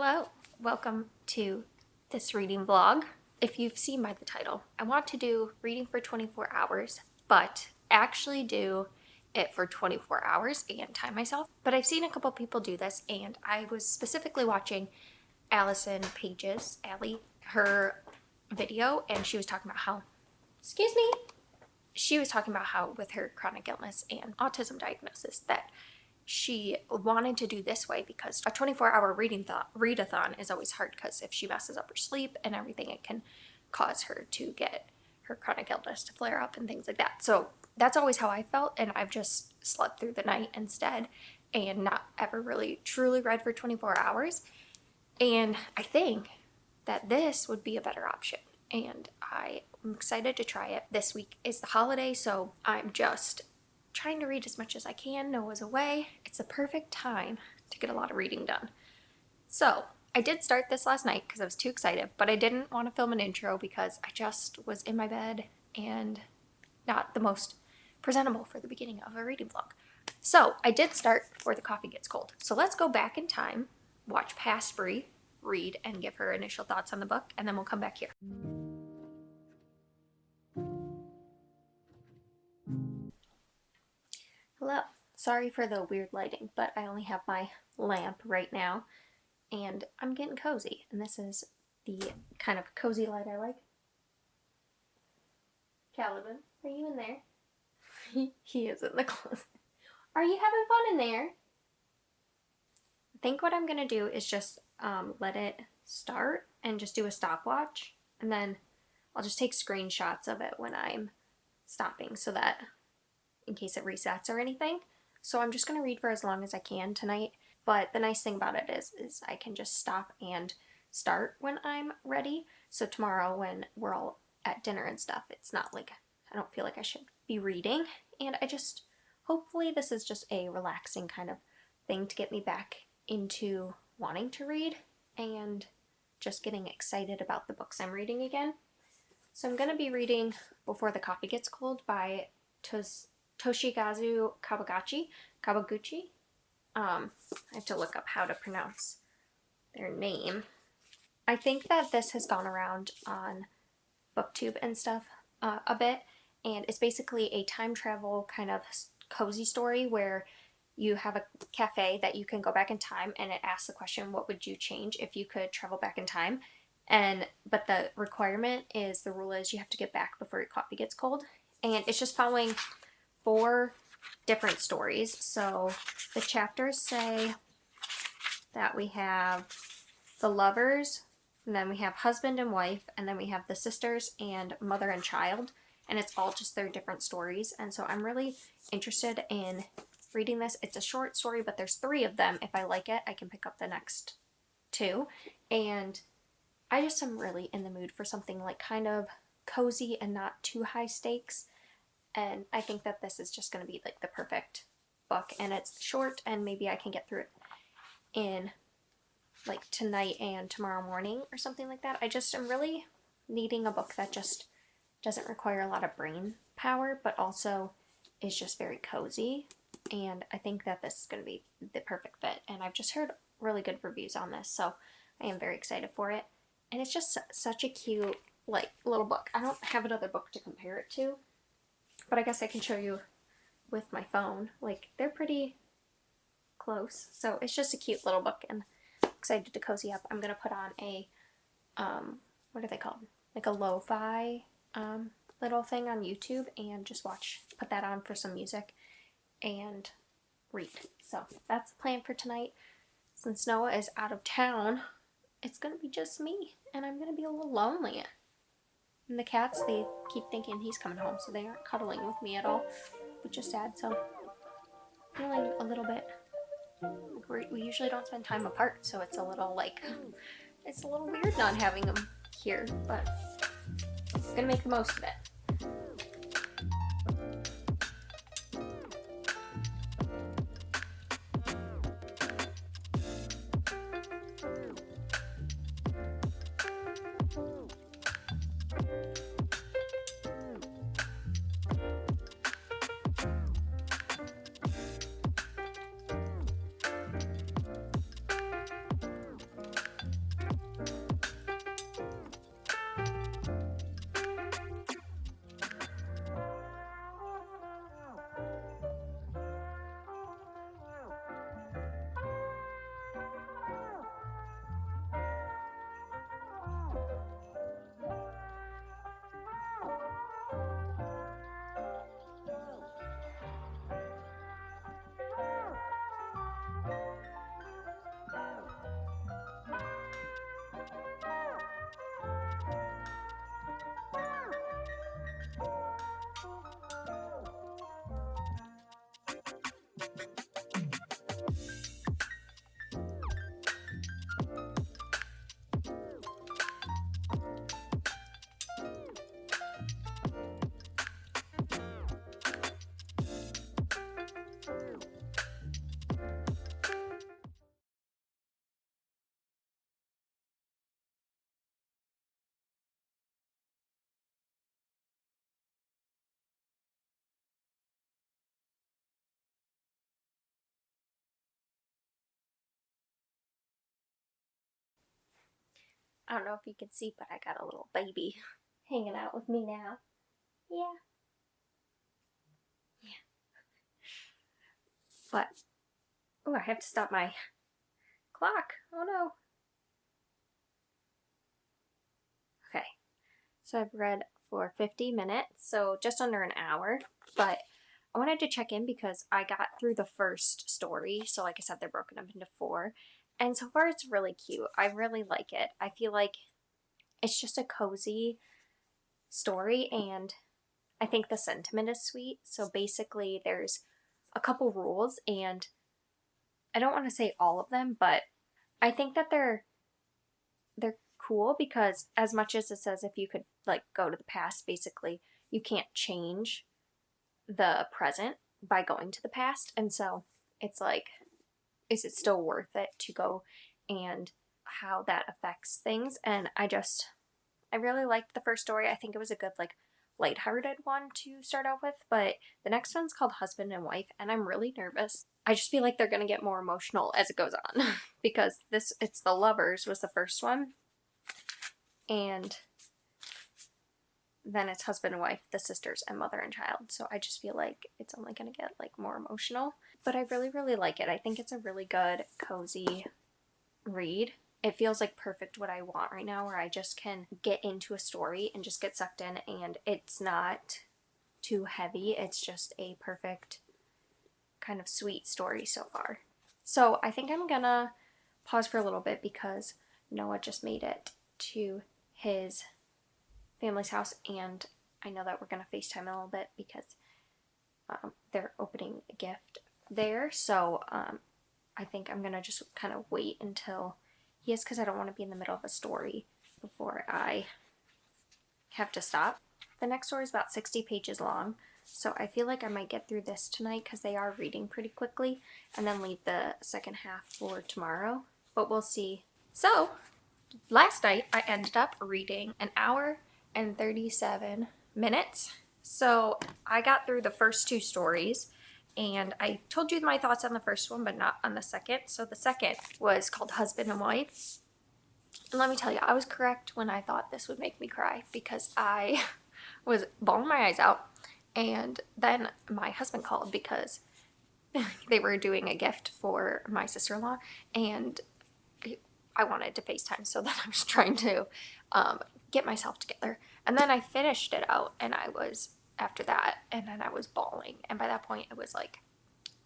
Hello, welcome to this reading vlog. If you've seen by the title, I want to do reading for 24 hours, but actually do it for 24 hours and time myself. But I've seen a couple people do this, and I was specifically watching Allison Page's, her video, and she was talking about how, she was talking about how with her chronic illness and autism diagnosis that she wanted to do this way because a 24-hour readathon is always hard because if she messes up her sleep and everything, it can cause her to get her chronic illness to flare up and things like that. So that's always how I felt, and I've just slept through the night instead and not ever really truly read for 24 hours. And I think that this would be a better option, and I'm excited to try it. This week is the holiday, so I'm just trying to read as much as I can. Noah's away. It's a perfect time to get a lot of reading done. So I did start this last night because I was too excited, but I didn't want to film an intro because I just was in my bed and not the most presentable for the beginning of a reading vlog. So I did start before the coffee gets cold. So let's go back in time, watch past Brie read and give her initial thoughts on the book, and then we'll come back here. Hello. Sorry for the weird lighting, but I only have my lamp right now, and I'm getting cozy, and this is the kind of cozy light I like. Caliban, are you in there? He is in the closet. Are you having fun in there? I think what I'm going to do is just let it start and just do a stopwatch, and then I'll just take screenshots of it when I'm stopping so that in case it resets or anything. So I'm just going to read for as long as I can tonight, but the nice thing about it is I can just stop and start when I'm ready. So tomorrow when we're all at dinner and stuff, it's not like I don't feel like I should be reading, and hopefully this is just a relaxing kind of thing to get me back into wanting to read and just getting excited about the books I'm reading again. So I'm going to be reading Before the Coffee Gets Cold by Toshigazu Kawaguchi. I have to look up how to pronounce their name. I think that this has gone around on BookTube and stuff a bit, and it's basically a time travel kind of cozy story where you have a cafe that you can go back in time, and it asks the question, what would you change if you could travel back in time? But the rule is you have to get back before your coffee gets cold, and it's just following 4 different stories. So the chapters say that we have the lovers, and then we have husband and wife, and then we have the sisters and mother and child, and it's all just their different stories. And so I'm really interested in reading this. It's a short story, but there's 3 of them. If I like it, I can pick up the next 2, and I just am really in the mood for something like kind of cozy and not too high stakes. And I think that this is just going to be like the perfect book, and it's short, and maybe I can get through it in like tonight and tomorrow morning or something like that. I just am really needing a book that just doesn't require a lot of brain power, but also is just very cozy. And I think that this is going to be the perfect fit. And I've just heard really good reviews on this, so I am very excited for it. And it's just such a cute, like, little book. I don't have another book to compare it to, but I guess I can show you with my phone. Like, they're pretty close. So it's just a cute little book, and I'm excited to cozy up. I'm going to put on a, what are they called? Like a lo-fi little thing on YouTube, and just put that on for some music and read. So that's the plan for tonight. Since Noah is out of town, it's going to be just me, and I'm going to be a little lonely. And the cats, they keep thinking he's coming home, so they aren't cuddling with me at all, which is sad. So feeling a little bit like we usually don't spend time apart, so it's a little weird not having them here, but I'm gonna make the most of it. I don't know if you can see, but I got a little baby hanging out with me now. Yeah. Yeah. But, oh, I have to stop my clock. Oh no. Okay. So I've read for 50 minutes, so just under an hour. But I wanted to check in because I got through the first story. So like I said, they're broken up into 4. And so far it's really cute. I really like it. I feel like it's just a cozy story, and I think the sentiment is sweet. So basically there's a couple rules, and I don't want to say all of them, but I think that they're cool because as much as it says if you could like go to the past, basically you can't change the present by going to the past. And so it's like, is it still worth it to go, and how that affects things. And I really liked the first story. I think it was a good like lighthearted one to start out with, but the next one's called Husband and Wife, and I'm really nervous. I just feel like they're gonna get more emotional as it goes on because it's The Lovers was the first one, and then it's Husband and Wife, the sisters, and Mother and Child. So I just feel like it's only gonna get like more emotional, but I really, really like it. I think it's a really good, cozy read. It feels like perfect what I want right now, where I just can get into a story and just get sucked in, and it's not too heavy. It's just a perfect kind of sweet story so far. So I think I'm gonna pause for a little bit because Noah just made it to his family's house, and I know that we're gonna FaceTime in a little bit because they're opening a gift there. So I think I'm gonna just kind of wait until he is, because I don't want to be in the middle of a story before I have to stop. The next story is about 60 pages long, so I feel like I might get through this tonight because they are reading pretty quickly, and then leave the second half for tomorrow, but we'll see. So, last night I ended up reading an hour and 37 minutes, so I got through the first 2 stories. And I told you my thoughts on the first one, but not on the second. So the second was called Husband and Wife. And let me tell you, I was correct when I thought this would make me cry, because I was bawling my eyes out. And then my husband called because they were doing a gift for my sister-in-law, and I wanted to FaceTime, so then I was trying to get myself together. And then I finished it out, and I was after that, and then I was bawling, and by that point it was like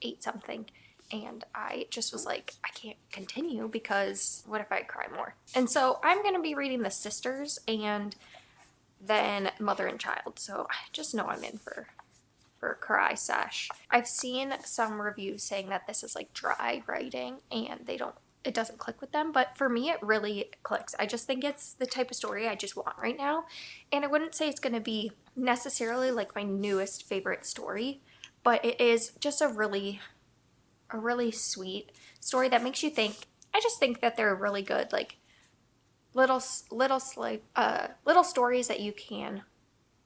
8 something, and I just was like, I can't continue because what if I cry more? And so I'm gonna be reading the sisters and then Mother and Child, so I just know I'm in for a cry sesh. I've seen some reviews saying that this is like dry writing and it doesn't click with them, but for me it really clicks. I just think it's the type of story I just want right now, and I wouldn't say it's going to be necessarily like my newest favorite story, but it is just a really sweet story that makes you think. I just think that they're really good, like little stories that you can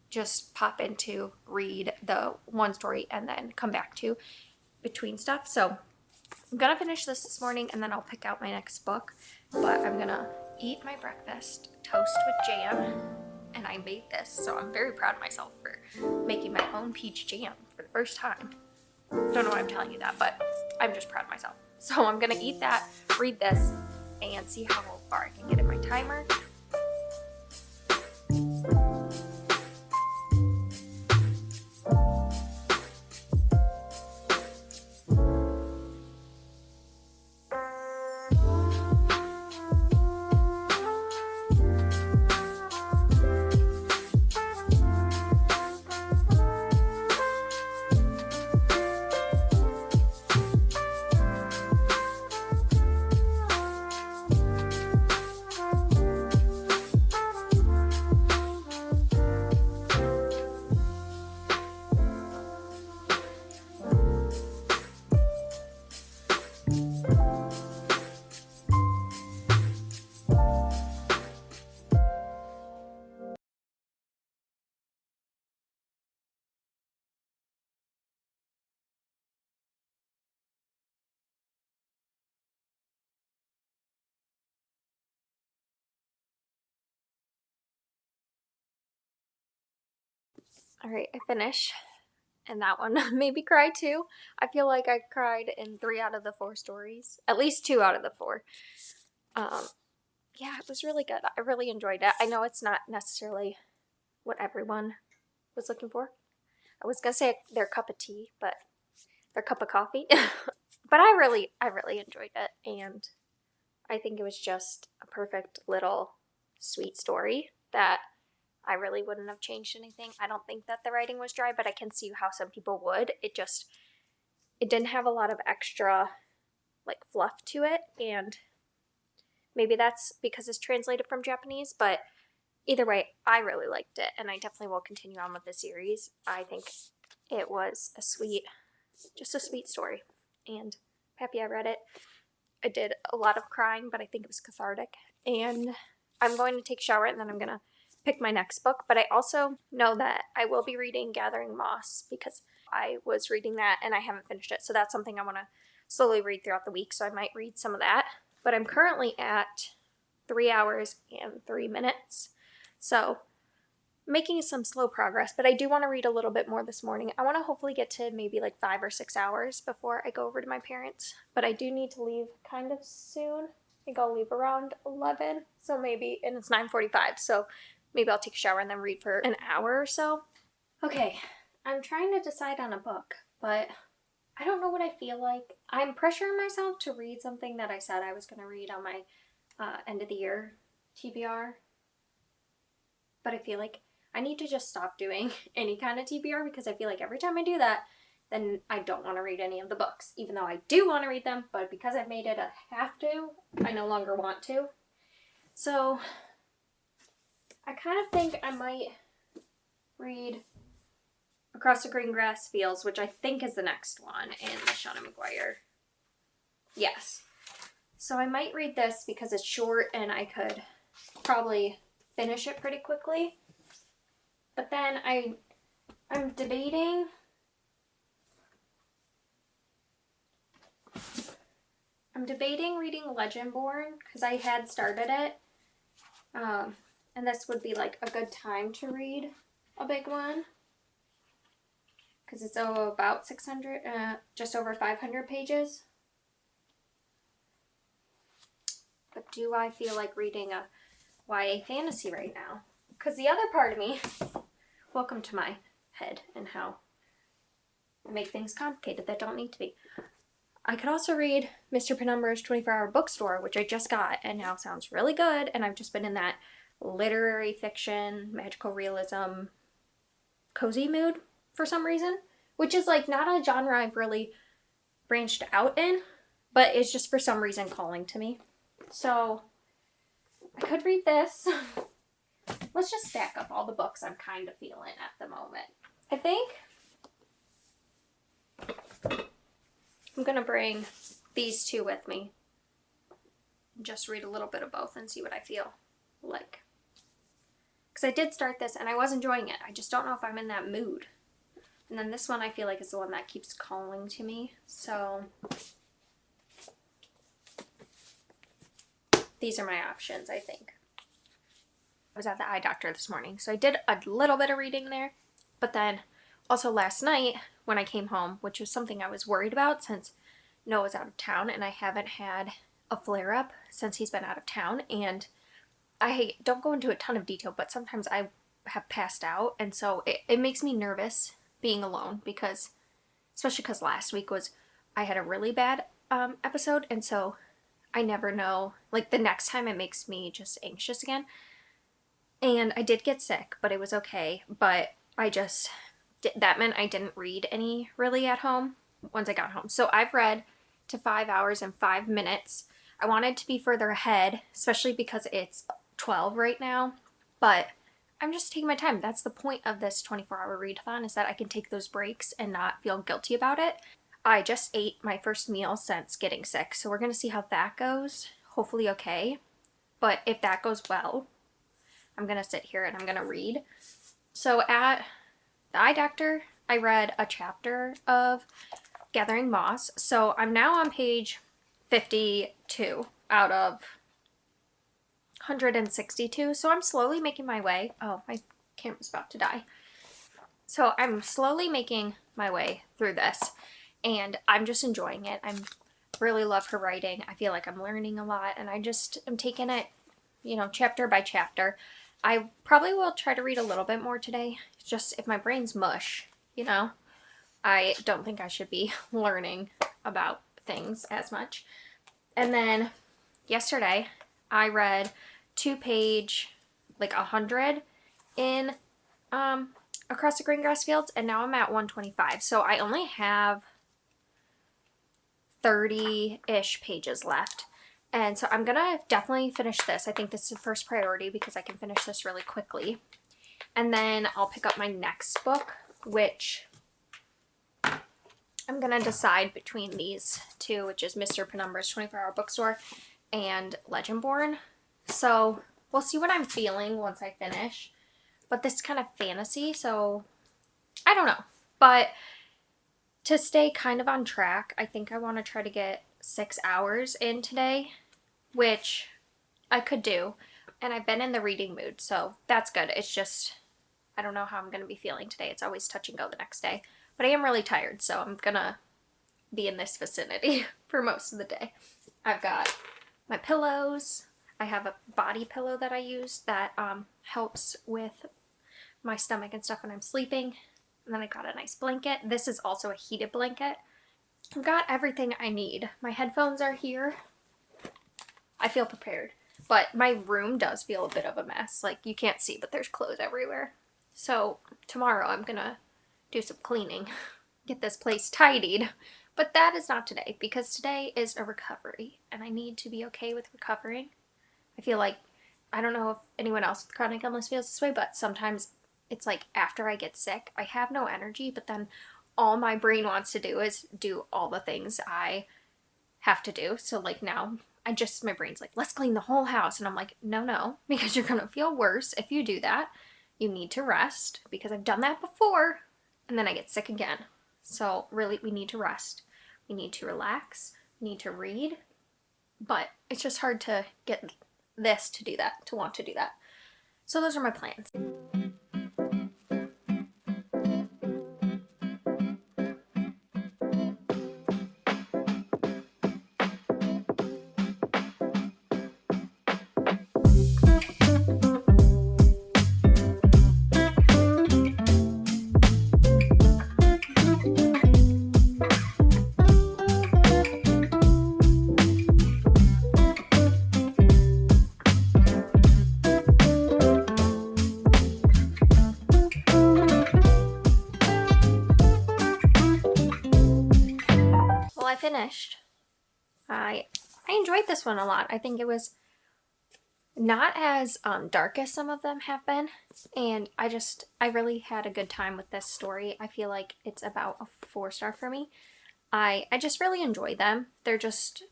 just pop into, read the one story, and then come back to between stuff. So I'm gonna finish this morning, and then I'll pick out my next book, but I'm gonna eat my breakfast, toast with jam, and I made this, so I'm very proud of myself for making my own peach jam for the first time. Don't know why I'm telling you that, but I'm just proud of myself. So I'm gonna eat that, read this, and see how far I can get in my timer. Alright, I finished. And that one made me cry too. I feel like I cried in 3 out of the 4 stories. At least 2 out of the 4. Yeah, it was really good. I really enjoyed it. I know it's not necessarily what everyone was looking for. I was gonna say their cup of tea, but their cup of coffee. But I really enjoyed it, and I think it was just a perfect little sweet story that I really wouldn't have changed anything. I don't think that the writing was dry, but I can see how some people would. It didn't have a lot of extra like fluff to it, and maybe that's because it's translated from Japanese, but either way, I really liked it, and I definitely will continue on with the series. I think it was just a sweet story, and I'm happy I read it. I did a lot of crying, but I think it was cathartic, and I'm going to take a shower, and then I'm going to pick my next book, but I also know that I will be reading Gathering Moss because I was reading that and I haven't finished it, so that's something I want to slowly read throughout the week, so I might read some of that. But I'm currently at 3 hours and 3 minutes, so making some slow progress, but I do want to read a little bit more this morning. I want to hopefully get to maybe like 5 or 6 hours before I go over to my parents, but I do need to leave kind of soon. I think I'll leave around 11, so maybe, and it's 9:45, so maybe I'll take a shower and then read for an hour or so. Okay, I'm trying to decide on a book, but I don't know what I feel like. I'm pressuring myself to read something that I said I was going to read on my end of the year TBR, but I feel like I need to just stop doing any kind of TBR because I feel like every time I do that, then I don't want to read any of the books, even though I do want to read them, but because I've made it a have to, I no longer want to. So I kind of think I might read Across the Green Grass Fields, which I think is the next one in the Shauna McGuire. Yes. So I might read this because it's short and I could probably finish it pretty quickly. But then I'm debating reading Legendborn because I had started it. And this would be like a good time to read a big one. Because it's about 600, just over 500 pages. But do I feel like reading a YA fantasy right now? Because the other part of me, welcome to my head and how I make things complicated that don't need to be. I could also read Mr. Penumbra's 24-Hour Bookstore, which I just got and now sounds really good. And I've just been in that literary fiction, magical realism, cozy mood for some reason, which is like not a genre I've really branched out in, but it's just for some reason calling to me. So I could read this. Let's just stack up all the books I'm kind of feeling at the moment. I think I'm going to bring these two with me. Just read a little bit of both and see what I feel like. Because I did start this and I was enjoying it. I just don't know if I'm in that mood. And then this one I feel like is the one that keeps calling to me. So these are my options, I think. I was at the eye doctor this morning, so I did a little bit of reading there. But then also last night when I came home, which was something I was worried about since Noah's out of town and I haven't had a flare-up since he's been out of town. And I don't go into a ton of detail, but sometimes I have passed out, and so it makes me nervous being alone because, especially because last week I had a really bad episode, and so I never know, like the next time it makes me just anxious again. And I did get sick, but it was okay, but that meant I didn't read any really at home once I got home. So I've read to 5 hours and 5 minutes. I wanted to be further ahead, especially because it's 12 right now, but I'm just taking my time. That's the point of this 24-hour readathon, is that I can take those breaks and not feel guilty about it. I just ate my first meal since getting sick, so we're going to see how that goes. Hopefully okay, but if that goes well, I'm going to sit here and I'm going to read. So at the eye doctor, I read a chapter of Gathering Moss, so I'm now on page 52 out of 162, so I'm slowly making my way. Oh, my camera's about to die. So I'm slowly making my way through this, and I'm just enjoying it. I really love her writing. I feel like I'm learning a lot, and I just am taking it, you know, chapter by chapter. I probably will try to read a little bit more today, just if my brain's mush, you know. I don't think I should be learning about things as much. And then yesterday, I read 2-page, like 100 in Across the Green Grass Fields, and now I'm at 125. So I only have 30-ish pages left. And so I'm gonna definitely finish this. I think this is the first priority because I can finish this really quickly. And then I'll pick up my next book, which I'm gonna decide between these two, which is Mr. Penumbra's 24-Hour Bookstore and Legendborn. So we'll see what I'm feeling once I finish. But this is kind of fantasy, so I don't know. But to stay kind of on track, I think I want to try to get 6 hours in today, which I could do. And I've been in the reading mood, so that's good. It's just, I don't know how I'm going to be feeling today. It's always touch and go the next day. But I am really tired, so I'm going to be in this vicinity for most of the day. I've got my pillows. I have a body pillow that I use that helps with my stomach and stuff when I'm sleeping. And then I got a nice blanket. This is also a heated blanket. I've got everything I need. My headphones are here. I feel prepared. But my room does feel a bit of a mess. Like, you can't see, but there's clothes everywhere. So tomorrow I'm gonna do some cleaning. Get this place tidied. But that is not today, because today is a recovery. And I need to be okay with recovering. I feel like, I don't know if anyone else with chronic illness feels this way, but sometimes it's like after I get sick, I have no energy, but then all my brain wants to do is do all the things I have to do. So like now, my brain's like, let's clean the whole house. And I'm like, no, because you're going to feel worse if you do that. You need to rest, because I've done that before, and then I get sick again. So really, we need to rest. We need to relax. We need to read. But it's just hard to get this to do that, to want to do that. So those are my plans. I finished. I enjoyed this one a lot. I think it was not as dark as some of them have been, and I really had a good time with this story. I feel like it's about a 4-star for me. I just really enjoy them. They're just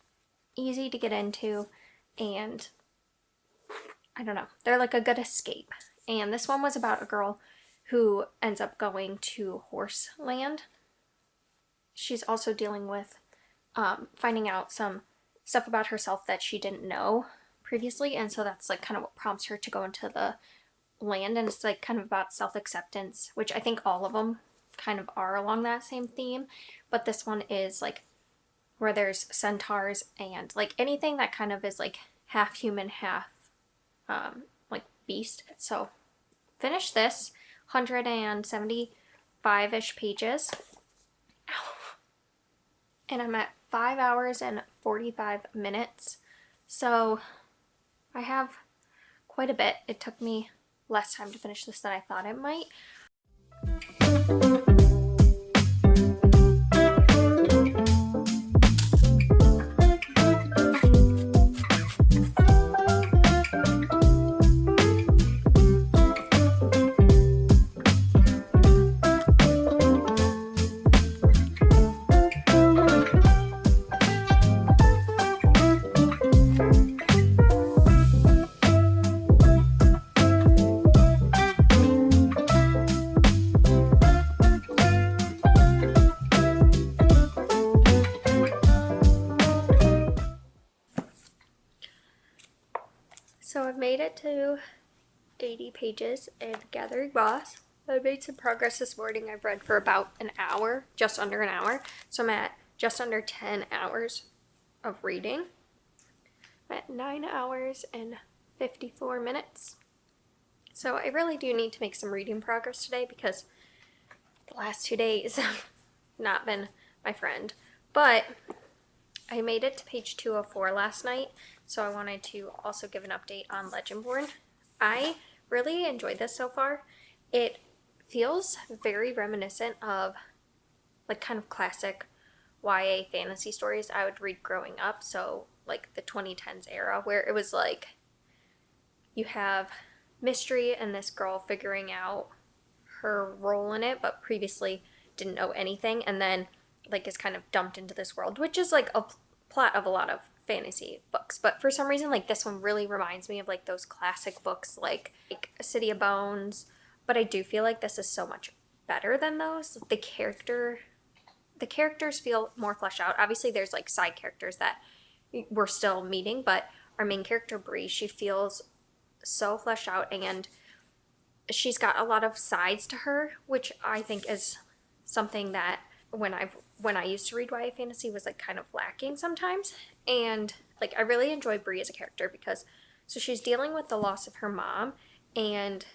easy to get into, and I don't know, they're like a good escape. And this one was about a girl who ends up going to Horseland. She's also dealing with finding out some stuff about herself that she didn't know previously, and so that's like kind of what prompts her to go into the land. And it's like kind of about self-acceptance, which I think all of them kind of are along that same theme, but this one is like where there's centaurs and like anything that kind of is like half human, half like beast. So finish this 175-ish pages. Ow. And I'm at 5 hours and 45 minutes. So I have quite a bit. It took me less time to finish this than I thought it might. So I've made it to 80 pages in Gathering Moss. I made some progress this morning. I've read for about an hour, just under an hour. So I'm at just under 10 hours of reading. I'm at 9 hours and 54 minutes. So I really do need to make some reading progress today because the last 2 days have not been my friend. But I made it to page 204 last night, so I wanted to also give an update on Legendborn. I really enjoyed this so far. It feels very reminiscent of like kind of classic YA fantasy stories I would read growing up, so like the 2010s era where it was like you have mystery and this girl figuring out her role in it but previously didn't know anything, and then like is kind of dumped into this world, which is like a plot of a lot of fantasy books. But for some reason, like this one really reminds me of like those classic books like A City of Bones. But I do feel like this is so much better than those. The characters feel more fleshed out. Obviously there's like side characters that we're still meeting, but our main character Bree, she feels so fleshed out, and she's got a lot of sides to her, which I think is something that when I used to read YA fantasy was like kind of lacking sometimes. And like I really enjoy Bree as a character because so she's dealing with the loss of her mom, and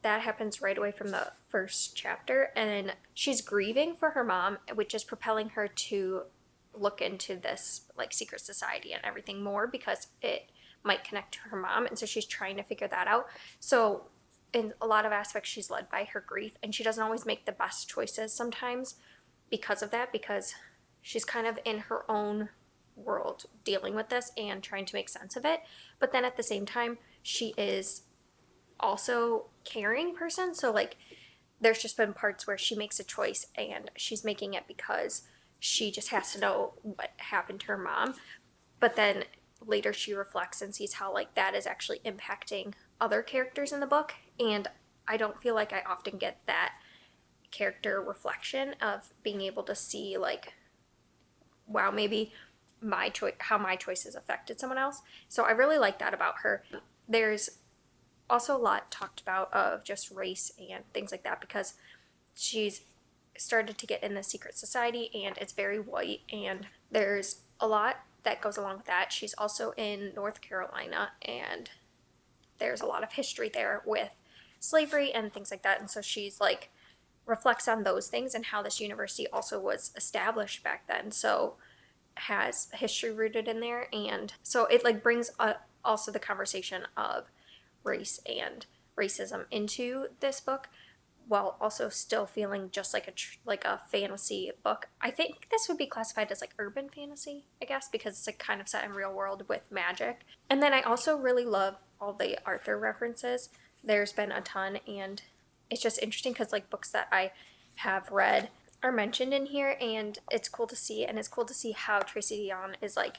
that happens right away from the first chapter, and she's grieving for her mom, which is propelling her to look into this like secret society and everything more because it might connect to her mom, and so she's trying to figure that out. So in a lot of aspects she's led by her grief, and she doesn't always make the best choices sometimes because of that, because she's kind of in her own world dealing with this and trying to make sense of it. But then at the same time she is also caring person, so like there's just been parts where she makes a choice and she's making it because she just has to know what happened to her mom, but then later she reflects and sees how like that is actually impacting other characters in the book. And I don't feel like I often get that character reflection of being able to see like, wow, maybe how my choices affected someone else. So I really like that about her. There's also a lot talked about of just race and things like that because she's started to get in the secret society and it's very white, and there's a lot that goes along with that. She's also in North Carolina, and there's a lot of history there with slavery and things like that, and so she's like reflects on those things and how this university also was established back then, so has history rooted in there. And so it like brings also the conversation of race and racism into this book while also still feeling just like a fantasy book. I think this would be classified as like urban fantasy, I guess, because it's like kind of set in real world with magic. And then I also really love all the Arthur references. There's been a ton, and it's just interesting because like books that I have read are mentioned in here, and it's cool to see. And it's cool to see how Tracy Deonn is like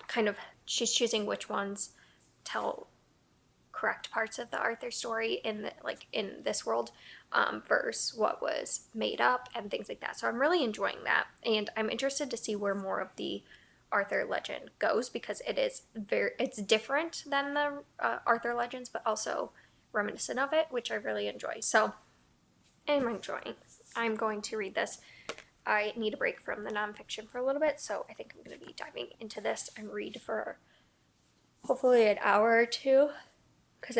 kind of, she's choosing which ones tell correct parts of the Arthur story in this world versus what was made up and things like that. So I'm really enjoying that, and I'm interested to see where more of the Arthur legend goes because it's different than the Arthur legends, but also reminiscent of it, which I really enjoy. So I'm enjoying. I'm going to read this. I need a break from the nonfiction for a little bit, so I think I'm going to be diving into this and read for hopefully an hour or two, because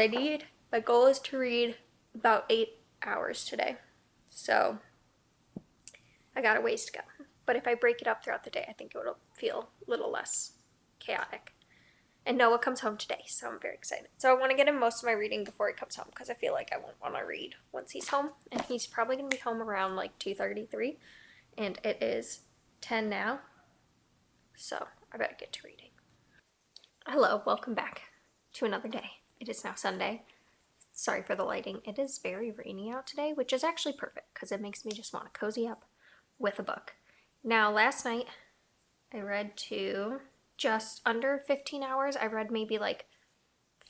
my goal is to read about 8 hours today. So I got a ways to go. But if I break it up throughout the day, I think it'll feel a little less chaotic. And Noah comes home today, so I'm very excited. So I want to get in most of my reading before he comes home, because I feel like I won't want to read once he's home. And he's probably going to be home around like 2:33, and it is 10 now. So I better get to reading. Hello, welcome back to another day. It is now Sunday. Sorry for the lighting. It is very rainy out today, which is actually perfect because it makes me just want to cozy up with a book. Now, last night I read to just under 15 hours. I read maybe like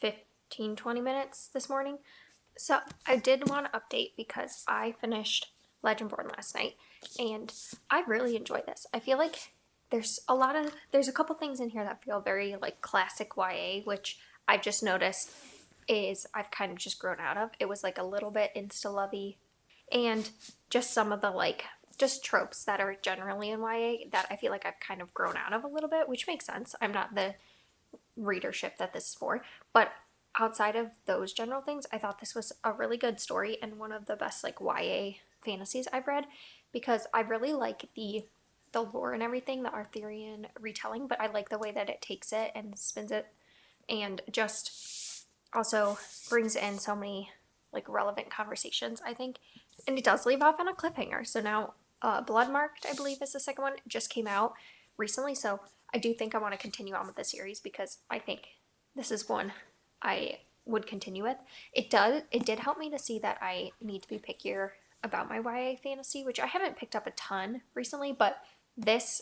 15-20 minutes this morning. So I did want to update because I finished Legendborn last night and I really enjoyed this. I feel like there's a couple things in here that feel very like classic YA, which I've just noticed is I've kind of just grown out of. It was like a little bit insta-lovey, and just some of the like just tropes that are generally in YA that I feel like I've kind of grown out of a little bit, which makes sense. I'm not the readership that this is for, but outside of those general things, I thought this was a really good story and one of the best like YA fantasies I've read, because I really like the lore and everything, the Arthurian retelling, but I like the way that it takes it and spins it and just also brings in so many like relevant conversations, I think. And it does leave off on a cliffhanger. So now Bloodmarked, I believe, is the second one. It just came out recently, so I do think I want to continue on with the series because I think this is one I would continue with. It did help me to see that I need to be pickier about my YA fantasy, which I haven't picked up a ton recently, but this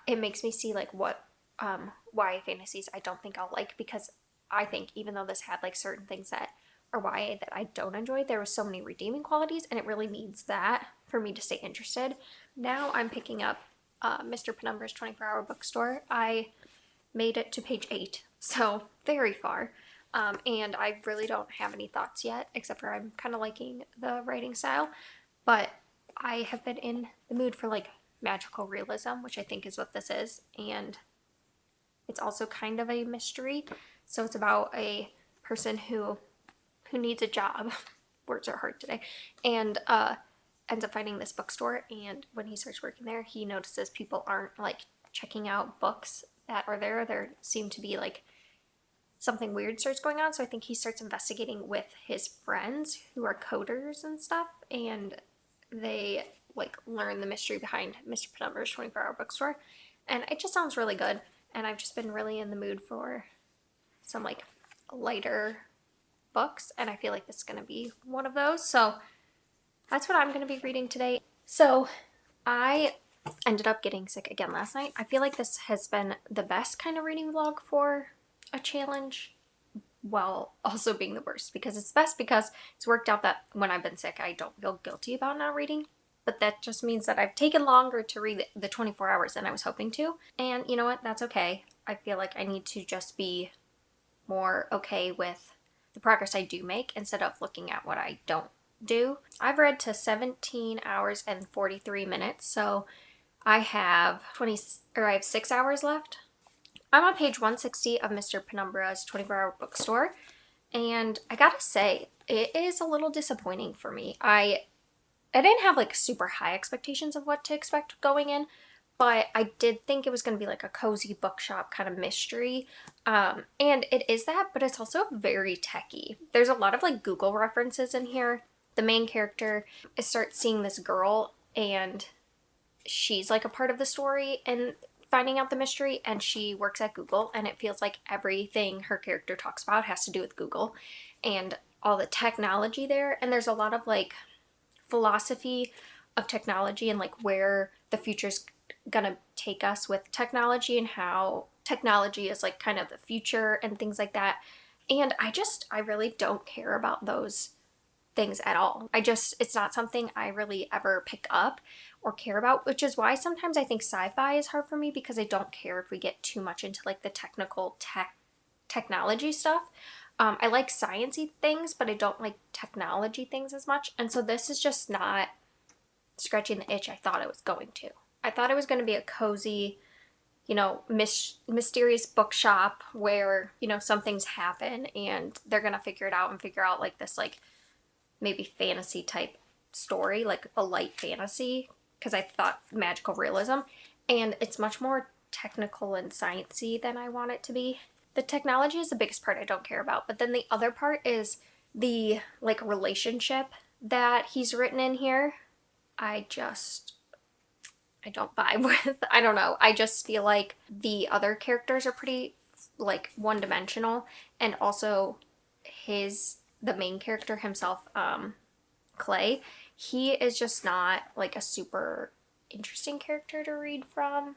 it makes me see like what YA fantasies I don't think I'll like, because I think even though this had like certain things that are YA that I don't enjoy, there was so many redeeming qualities, and it really needs that for me to stay interested. Now I'm picking up Mr. Penumbra's 24-hour bookstore. I made it to page 8, so very far. And I really don't have any thoughts yet, except for I'm kind of liking the writing style. But I have been in the mood for like magical realism, which I think is what this is. And it's also kind of a mystery. So it's about a person who needs a job. Words are hard today. And ends up finding this bookstore. And when he starts working there, he notices people aren't like checking out books that are there. There seem to be like something weird starts going on. So I think he starts investigating with his friends who are coders and stuff. And they like learn the mystery behind Mr. Penumbra's 24-hour bookstore. And it just sounds really good. And I've just been really in the mood for some like lighter books, and I feel like this is going to be one of those. So that's what I'm going to be reading today. So I ended up getting sick again last night. I feel like this has been the best kind of reading vlog for a challenge, while also being the worst, because it's best because it's worked out that when I've been sick I don't feel guilty about not reading, but that just means that I've taken longer to read the 24 hours than I was hoping to. And you know what, that's okay. I feel like I need to just be more okay with the progress I do make instead of looking at what I don't do. I've read to 17 hours and 43 minutes, so I have 6 hours left. I'm on page 160 of Mr. Penumbra's 24-hour bookstore, and I gotta say, it is a little disappointing for me. I didn't have like super high expectations of what to expect going in, but I did think it was going to be like a cozy bookshop kind of mystery. And it is that, but it's also very techy. There's a lot of like Google references in here. The main character starts seeing this girl, and she's like a part of the story and finding out the mystery, and she works at Google, and it feels like everything her character talks about has to do with Google and all the technology there. And there's a lot of like philosophy of technology and like where the future's gonna take us with technology and how technology is like kind of the future and things like that. And I really don't care about those things at all. It's not something I really ever pick up or care about, which is why sometimes I think sci-fi is hard for me, because I don't care if we get too much into like the technical technology stuff. I like sciencey things, but I don't like technology things as much. And so this is just not scratching the itch I thought it was going to. I thought it was going to be a cozy, you know, mysterious bookshop where, you know, some things happen and they're going to figure it out and figure out like this, like maybe fantasy type story, like a light fantasy, because I thought magical realism, and it's much more technical and sciencey than I want it to be. The technology is the biggest part I don't care about, but then the other part is the like relationship that he's written in here. I don't vibe with. I don't know. I just feel like the other characters are pretty like one-dimensional, and also the main character himself, Clay, he is just not like a super interesting character to read from.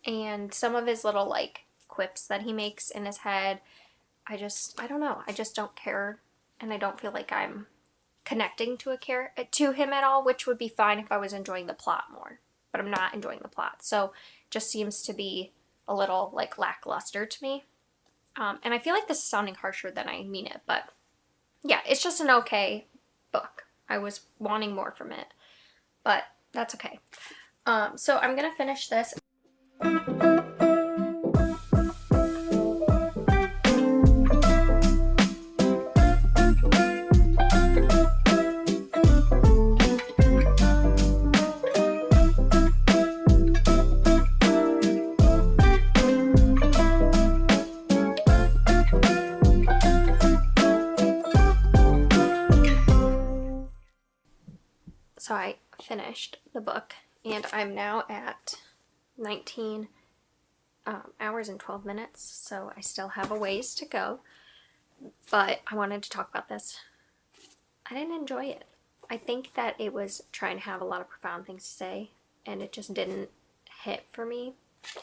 And some of his little like quips that he makes in his head, I don't know. I just don't care, and I don't feel like I'm connecting to him at all, which would be fine if I was enjoying the plot more. But I'm not enjoying the plot, so it just seems to be a little like lackluster to me. And I feel like this is sounding harsher than I mean it, but yeah, it's just an okay book. I was wanting more from it, but that's okay. So I'm gonna finish this. So I finished the book, and I'm now at 19 hours and 12 minutes, so I still have a ways to go, but I wanted to talk about this. I didn't enjoy it. I think that it was trying to have a lot of profound things to say, and it just didn't hit for me.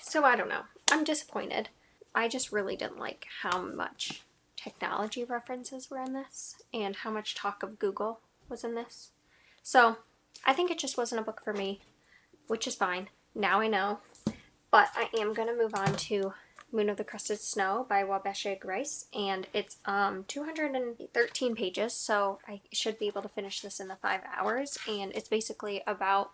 So I don't know. I'm disappointed. I just really didn't like how much technology references were in this, and how much talk of Google was in this. So I think it just wasn't a book for me, which is fine. Now I know. But I am going to move on to Moon of the Crusted Snow by Wabeshe Grice, and it's 213 pages, so I should be able to finish this in the 5 hours, and it's basically about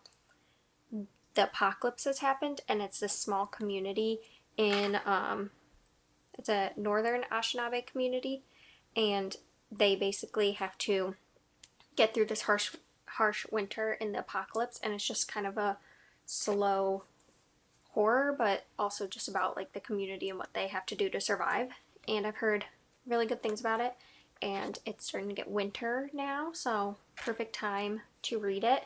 the apocalypse has happened, and it's this small community in, it's a northern Anishinaabe community, and they basically have to get through this harsh winter in the apocalypse, and it's just kind of a slow horror, but also just about like the community and what they have to do to survive. And I've heard really good things about it, and it's starting to get winter now, so perfect time to read it.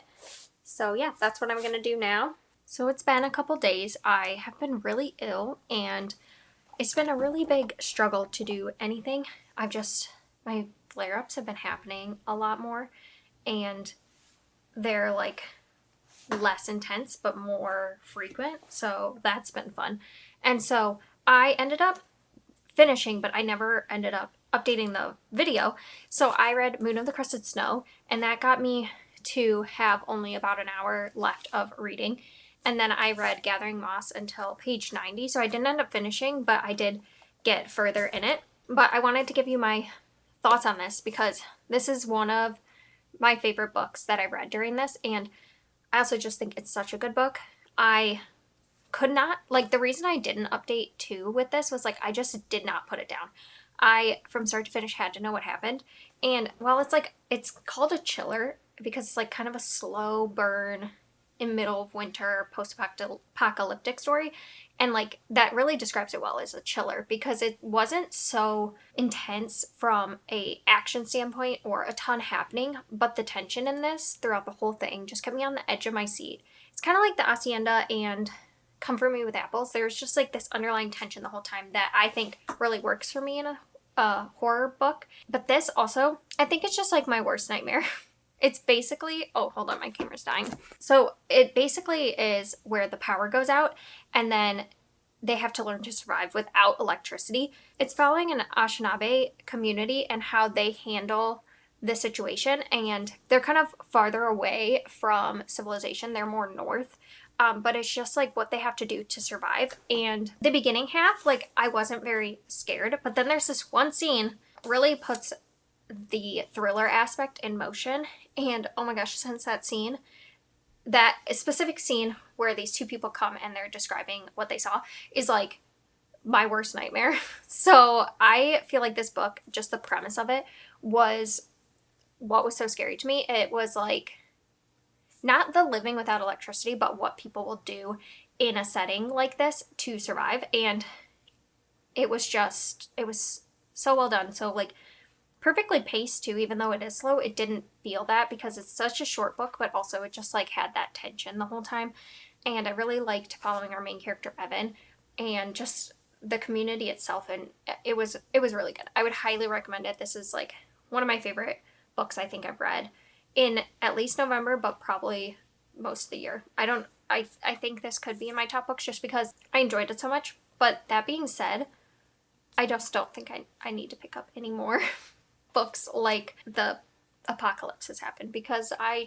So yeah, that's what I'm gonna do now. So it's been a couple days. I have been really ill, and it's been a really big struggle to do anything. My flare-ups have been happening a lot more, and they're like less intense but more frequent, so that's been fun. And so I ended up finishing, but I never ended up updating the video, so I read Moon of the Crusted Snow, and that got me to have only about an hour left of reading. And then I read Gathering Moss until page 90, so I didn't end up finishing, but I did get further in it. But I wanted to give you my thoughts on this because this is one of my favorite books that I read during this, and I also just think it's such a good book. I could not, like, the reason I didn't update too with this was like I just did not put it down. I, from start to finish, had to know what happened. And while it's called a chiller because it's like kind of a slow burn in middle of winter post-apocalyptic story, and like that really describes it well as a chiller because it wasn't so intense from a action standpoint or a ton happening, but the tension in this throughout the whole thing just kept me on the edge of my seat. It's kind of like the Hacienda and Comfort Me with Apples. There's just like this underlying tension the whole time that I think really works for me in a horror book. But this also, I think it's just like my worst nightmare. It's basically, oh, hold on, my camera's dying. So it basically is where the power goes out, and then they have to learn to survive without electricity. It's following an Anishinaabe community and how they handle the situation, and they're kind of farther away from civilization. They're more north, but it's just like what they have to do to survive. And the beginning half, like, I wasn't very scared, but then there's this one scene really puts the thriller aspect in motion, and oh my gosh, since that scene, that specific scene where these two people come and they're describing what they saw is like my worst nightmare. So I feel like this book, just the premise of it, was what was so scary to me. It was like not the living without electricity, but what people will do in a setting like this to survive. And it was so well done. So like perfectly paced too, even though it is slow. It didn't feel that because it's such a short book, but also it just like had that tension the whole time. And I really liked following our main character Evan and just the community itself, and it was really good. I would highly recommend it. This is like one of my favorite books I think I've read in at least November, but probably most of the year. I think this could be in my top books just because I enjoyed it so much. But that being said, I just don't think I need to pick up any more books like the apocalypse has happened, because I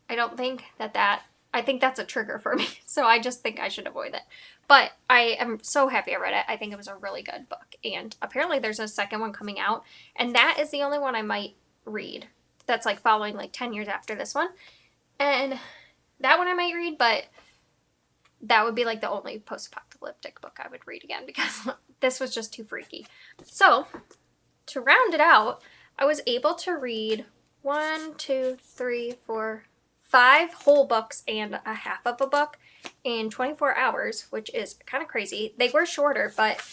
don't think that I think that's a trigger for me. So I just think I should avoid it. But I am so happy I read it. I think it was a really good book. And apparently there's a second one coming out. And that is the only one I might read. That's like following like 10 years after this one. And that one I might read, but that would be like the only post-apocalyptic book I would read again because this was just too freaky. So to round it out, I was able to read 5 whole books and a half of a book in 24 hours, which is kind of crazy. They were shorter, but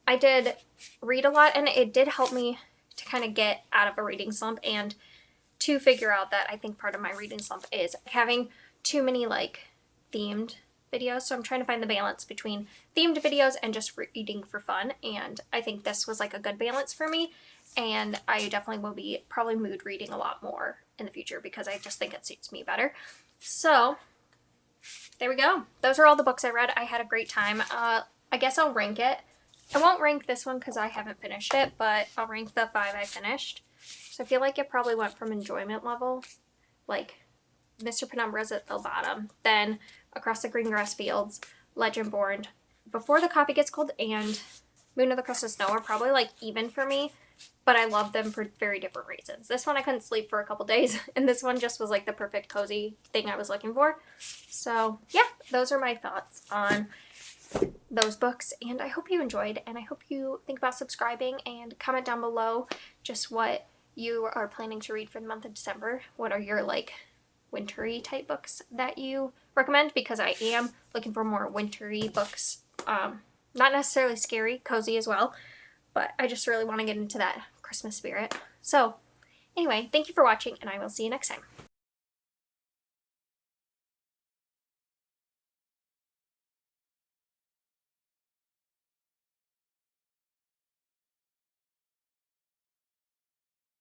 I did read a lot, and it did help me to kind of get out of a reading slump and to figure out that I think part of my reading slump is having too many like themed videos. So I'm trying to find the balance between themed videos and just reading for fun, and I think this was like a good balance for me. And I definitely will be probably mood reading a lot more in the future because I just think it suits me better. So there we go. Those are all the books I read. I had a great time. I guess I'll rank it. I won't rank this one because I haven't finished it, but I'll rank the 5 I finished. So I feel like it probably went from enjoyment level, like Mr. Penumbra's at the bottom, then Across the Green Grass Fields, Legendborn, Before the Coffee Gets Cold, and Moon of the Crust of Snow are probably like even for me, but I love them for very different reasons. This one I couldn't sleep for a couple days, and this one just was like the perfect cozy thing I was looking for. So yeah, those are my thoughts on those books, and I hope you enjoyed, and I hope you think about subscribing and comment down below just what you are planning to read for the month of December. What are your like wintry type books that you recommend, because I am looking for more wintry books. Not necessarily scary, cozy as well, but I just really want to get into that Christmas spirit. So anyway, thank you for watching, and I will see you next time.